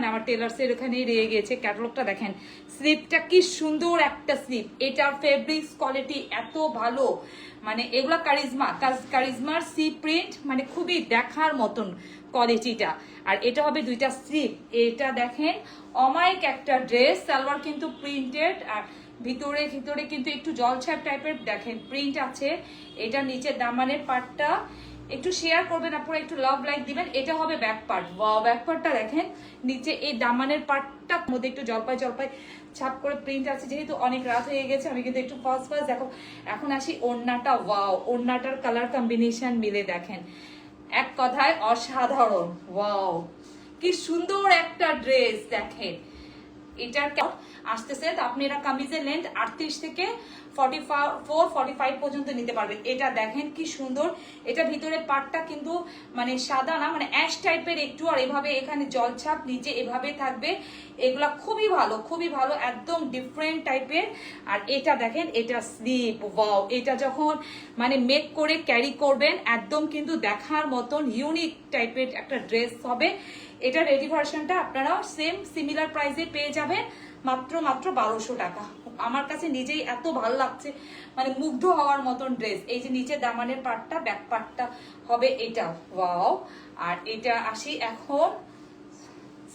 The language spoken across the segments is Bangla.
মানে আমার টেলার্সের ওখানেই রয়ে গেছে। ক্যাটালগটা দেখেন, স্লিপটা কি সুন্দর একটা স্লিপ, এটার ফেব্রিক্স কোয়ালিটি এত ভালো, মানে এগুলা কারিজমার সি প্রিন্ট, মানে খুবই দেখার মতন কোয়ালিটিটা। আর এটা হবে দুইটা স্লিপ। এটা দেখেন অমায়িক একটা ড্রেস, সালোয়ার কিন্তু প্রিন্টেড, আর ভিতরে কিন্তু একটু জলছাপ টাইপের দেখেন প্রিন্ট আছে। এটা নিচে দামানের পার্টটা একটু শেয়ার করবেন আপনারা, একটু লাভ লাইক দিবেন। এটা হবে ব্যাক পার্ট, ওয়াও ব্যাক পার্টটা দেখেন, নিচে এই দামানের পার্টটার মধ্যে একটু জলপাই ছাপ করে প্রিন্ট আছে। যেহেতু অনেক রাত হয়ে গেছে আমি কিন্তু একটু ফাস্ট দেখো। এখন আসি ওড়নাটা, ওয়াও ওড়নাটার কালার কম্বিনেশন মিলে দেখেন এক কথায় অসাধারণ। ওয়াও কি সুন্দর একটা ড্রেস দেখেন। এটার আসতেছে তো আপনি এটা কামিজের লেন্থ 38 থেকে 44-45 পর্যন্ত নিতে পারবেন। এটা দেখেন কি সুন্দর, এটা ভিতরে পাটটা কিন্তু মানে সাদা না, মানে অ্যাশ টাইপের একটু, আর এভাবে এখানে জলছাপ নিচে এভাবে থাকবে। এগুলা খুবই ভালো, একদম ডিফারেন্ট টাইপের। আর এটা দেখেন, এটা স্লিপ, ওয়াও এটা যখন মানে মেক করে ক্যারি করবেন একদম কিন্তু দেখার মতন ইউনিক টাইপের একটা ড্রেস হবে। এটা রেডি ভার্সনটা আপনারা সেম সিমিলার প্রাইসে পেয়ে যাবেন মাত্র 1200 টাকা। আমার কাছে নিজেই এত ভালো লাগছে, মানে মুগ্ধ হওয়ার মতন ড্রেস। এই যে নিচে দামানের পার্টটা, ব্যাক পার্টটা হবে এটা, ওয়াও। আর এটা আসি এখন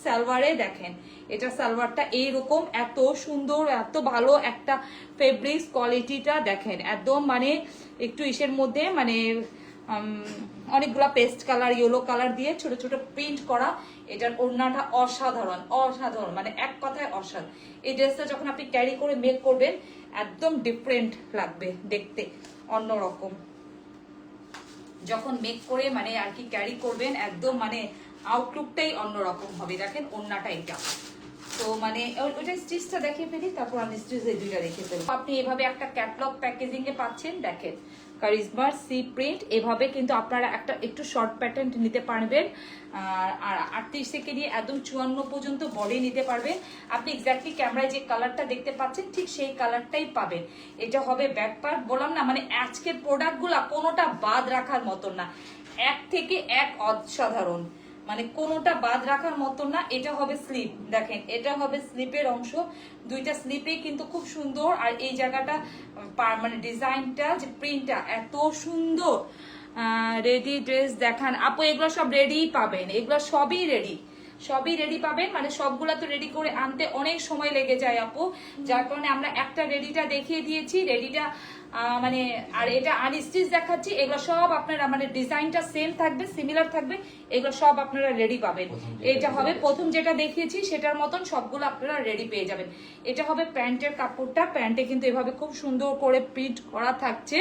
সালোয়ারে, দেখেন এটা সালোয়ারটা এইরকম এত সুন্দর, এত ভালো একটা ফেব্রিক্স কোয়ালিটিটা দেখেন, একদম মানে একটু ইসের মধ্যে মানে অনেকগুলা পেস্ট কালার, ইয়েলো কালার দিয়ে ছোট ছোট প্রিন্ট করা। এটার ওড়নাটা অসাধারণ, মানে এক কথায় অসাধারণ। এই ড্রেসটা যখন আপনি ক্যারি করে মেক করবেন একদম ডিফারেন্ট লাগবে দেখতে, অন্যরকম। যখন মেক করে মানে আর কি ক্যারি করবেন একদম মানে আউটলুকটাই অন্যরকম হবে। দেখেন ওড়নাটা এটা তো মানে ওইটা স্টিচটা দেখিয়ে ফেলি, তারপর আমি স্টিচ এই দুইটা রেখে ফেলবো। আপনি এভাবে একটা ক্যাটলগ প্যাকেজিং এ পাচ্ছেন, দেখেন কারিজমার সি প্রিন্ট। এভাবে কিন্তু আপনারা একটা একটু শর্ট প্যাটার্ন নিতে পারবেন, আর 38 থেকে নিয়ে একদম 54 পর্যন্ত বডি নিতে পারবেন। আপনি এক্স্যাক্টলি ক্যামেরায় যে কালারটা দেখতে পাচ্ছেন ঠিক সেই কালারটাই পাবেন। এটা হবে ব্যাক পার্ট, বললাম না মানে আজকের প্রোডাক্টগুলা কোনোটা বাদ রাখার মতন না, এক থেকে এক অসাধারণ, মানে কোনোটা বাদ রাখার মতো না। এটা হবে স্লিপ, দেখেন এটা হবে স্লিপের অংশ, দুইটা স্লিপে কিন্তু খুব সুন্দর। আর এই জায়গাটা মানে ডিজাইনটা যে প্রিন্টটা এত সুন্দর। রেডি ড্রেস দেখান আপু, এগুলো সব রেডি পাবেন, এগুলো সবই রেডি পাবেন। মানে সবগুলা তো রেডি করে আনতে অনেক সময় লেগে যায় আপু, যার কারণে আমরা একটা রেডিটা দেখিয়ে দিয়েছি, রেডিটা মানে আর এটা আনস্টিচ দেখাচ্ছি। এগুলো সব আপনারা মানে ডিজাইনটা সেম থাকবে, সিমিলার থাকবে, এগুলো সব আপনারা রেডি পাবেন। এটা হবে প্রথম যেটা দেখিয়েছি সেটার মতন সবগুলো আপনারা রেডি পেয়ে যাবেন। এটা হবে প্যান্টের কাপড়টা, প্যান্টে কিন্তু এভাবে খুব সুন্দর করে প্রিন্ট করা থাকছে,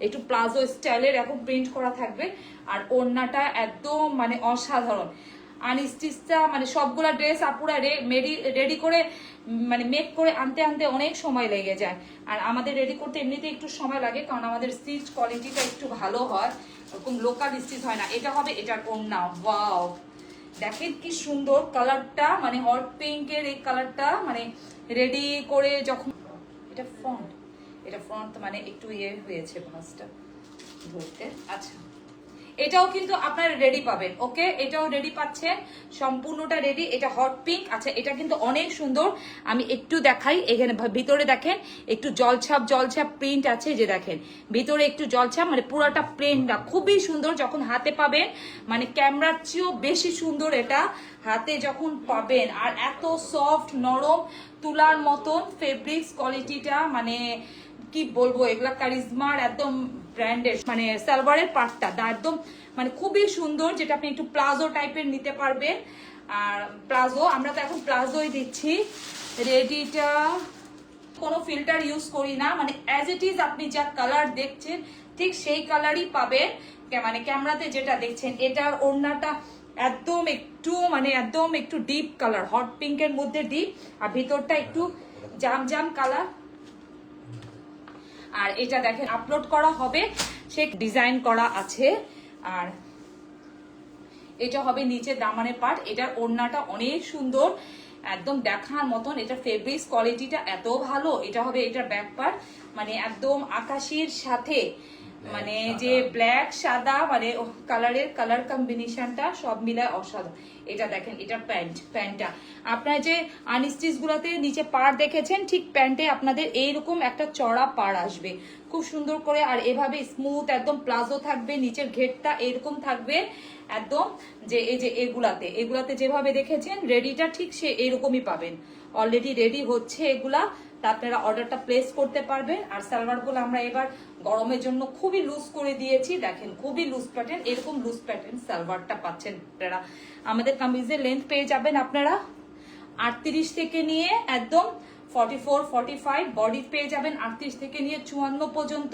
একটু প্লাজো স্টাইলের এখন প্রিন্ট করা থাকবে। আর ওড়নাটা একদম মানে অসাধারণ। আনস্টিচটা মানে সবগুলা ড্রেস আপুরা রেডি করে মানে মেক করে আনতে অনেক সময় লেগে যায়। আর আমাদের রেডি করতে এমনিতে একটু সময় লাগে, কারণ আমাদের স্টিচ কোয়ালিটিটা একটু ভালো হয়, এরকম লোকাল স্টিচ হয় না। এটা হবে এটার ওড়না, ওয়াও দেখেন কি সুন্দর কালারটা, মানে হট পিঙ্কের এই কালারটা মানে রেডি করে যখন এটা ফ্রন্ট মানে একটু ইয়ে হয়েছে মাছটা ধরতে। আচ্ছা এটাও কিন্তু আপনারা রেডি পাবেন, ওকে এটাও রেডি পাচ্ছেন, সম্পূর্ণটা রেডি। এটা হট পিঙ্ক, আচ্ছা এটা কিন্তু অনেক সুন্দর। আমি একটু দেখাই, এখানে ভিতরে দেখেন একটু জলছাপ প্রিন্ট আছে, যে দেখেন ভিতরে একটু জলছাপ, মানে পুরাটা প্রিন্টটা খুবই সুন্দর। যখন হাতে পাবেন মানে ক্যামেরার চেয়েও বেশি সুন্দর এটা হাতে যখন পাবেন। আর এত সফট নরম তুলার মতন ফেব্রিক্স কোয়ালিটিটা, মানে কি বলবো, এগুলা কারিজমার একদম ব্র্যান্ডের। মানে সালোয়ারের পার্টটা একদম মানে খুবই সুন্দর, যেটা আপনি একটু প্লাজো টাইপের নিতে পারবেন। আর প্লাজো আমরা তো এখন প্লাজোই দিচ্ছি। রেডিটা কোনো ফিল্টার ইউজ করি না, মানে অ্যাজ ইট ইজ আপনি যা কালার দেখছেন ঠিক সেই কালারই পাবেন, মানে ক্যামেরাতে যেটা দেখছেন। এটার ওড়নাটা একদম একটু ডিপ কালার, হট পিঙ্কের মধ্যে ডিপ, আর ভিতরটা একটু জাম কালার। আর এটা দেখেন আপলোড করা হবে, সে ডিজাইন করা আছে। আর এটা হবে নিচে দামানের পার্ট। এটার ওড়নাটা অনেক সুন্দর, একদম দেখার মতন। এটা ফেব্রিক্স কোয়ালিটিটা এত ভালো। এটা হবে এটার ব্যাক পার্ট, মানে একদম আকাশির সাথে মানে যে ব্ল্যাক সাদা মানে কালার কম্বিনেশনটা সব মিলায় অসাধারণ। এটা দেখেন, এটা প্যান্টটা আপনার যে আনস্টিচ গুলাতে নিচে পাড় দেখেছেন, ঠিক প্যান্টে আপনাদের এইরকম একটা চড়া পাড় আসবে খুব সুন্দর করে। আর এভাবে স্মুথ একদম প্লাজো থাকবে, নিচের ঘেরটা এরকম থাকবে একদম, যে এই যে এগুলাতে যেভাবে দেখেছেন রেডিটা ঠিক সে এরকমই পাবেন। অলরেডি রেডি হচ্ছে এগুলা, তা আপনারা অর্ডারটা প্লেস করতে পারবেন। আর সালোয়ারগুলো আমরা এবার গরমের জন্য খুবই লুজ করে দিয়েছি, দেখেন খুবই লুজ প্যাটার্ন, এরকম লুজ প্যাটার্ন সালোয়ারটা পাচ্ছেন আপনারা। আমাদের কামিজের লেন্থ পেয়ে যাবেন আপনারা 38 থেকে নিয়ে একদম 44 45, বডি পেয়ে যাবেন 38 থেকে নিয়ে 54 পর্যন্ত।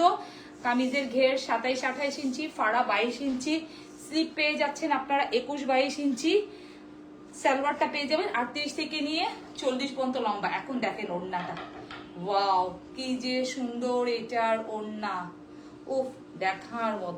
কামিজের ঘের 27 28 ইঞ্চি, ফাড়া 22 ইঞ্চি, স্লিপ পেয়ে যাচ্ছেন আপনারা 21 22 ইঞ্চি, সালোয়ারটা পেয়ে যাবেন 38 থেকে নিয়ে 40 পর্যন্ত লম্বা। এখন দেখেন ওড়নাটা, ওয়াও কি যে সুন্দর এটার ওড়না, উফ দেখার মতো।